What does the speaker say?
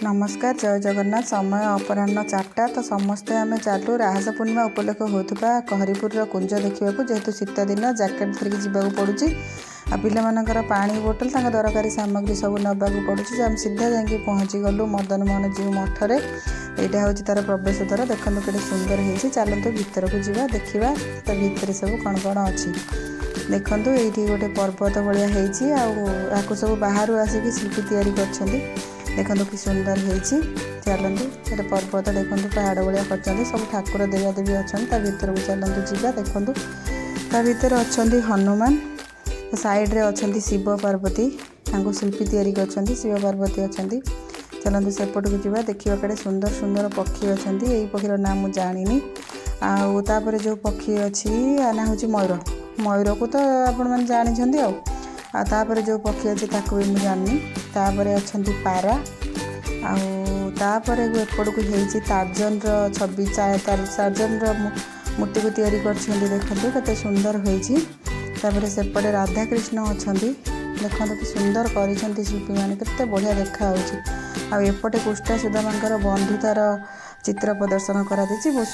नमस्कार जय जगन्नाथ। समय अपराह्न 4टा। तो समस्ते आम चलू राहस पूर्णिमा उपलक्ष होता कहरीपुर कुंज देखा जेहेतु शीत दिन जैकेट धरिकी जावाक पड़ुची आ पिलामानकर पानी बोतल दरकारी सामग्री सब नवाक पड़ुची। आम सीधा जाकि पहुँची गलु मदन मोहन जीव मठरे। यहाँ हूँ तार प्रवेश द्वार। देखो के सुंदर होती। चलतु भीतर को जा देखा तो भितर सब कौन कौन अच्छी देखु। ये गोटे पर्वत भाया हो सब बाहर आसिक शिल्पी तैयारी कर देखो कि सुंदर होती। चलतु से पर्वत देखो पहाड़ भाया कर सब ठाकुर देवादेवी अच्छा भर को चलतु जा देखु। ता भर अच्छा हनुमान साइड्रे अच्छा शिव पार्वती शिल्पी तैयारी कर शिव पार्वती अच्छा। चलतु सेपट को जा देखा कड़े सुंदर सुंदर पक्षी अच्छा। यही पक्षीर ना मुझे जानी आपर जो पक्षी अच्छी ना हूँ मयूर। मयूर को तो आपण मैंने जानी आपर जो पक्षी अच्छी ताकू भी मुझे जानी। तापर अच्छा पारा आपर एपट को होती टार्जन छवि टार्जन मूर्ति को तैयारी कर देखो कते सुंदर होती। सेपटे राधाकृष्ण अच्छा देखो कि सुंदर कर शिल्पी मैंने केते बढ़िया देखा एपटे कृष्णा सुदामांकर बंधुतार चित्र प्रदर्शन करा।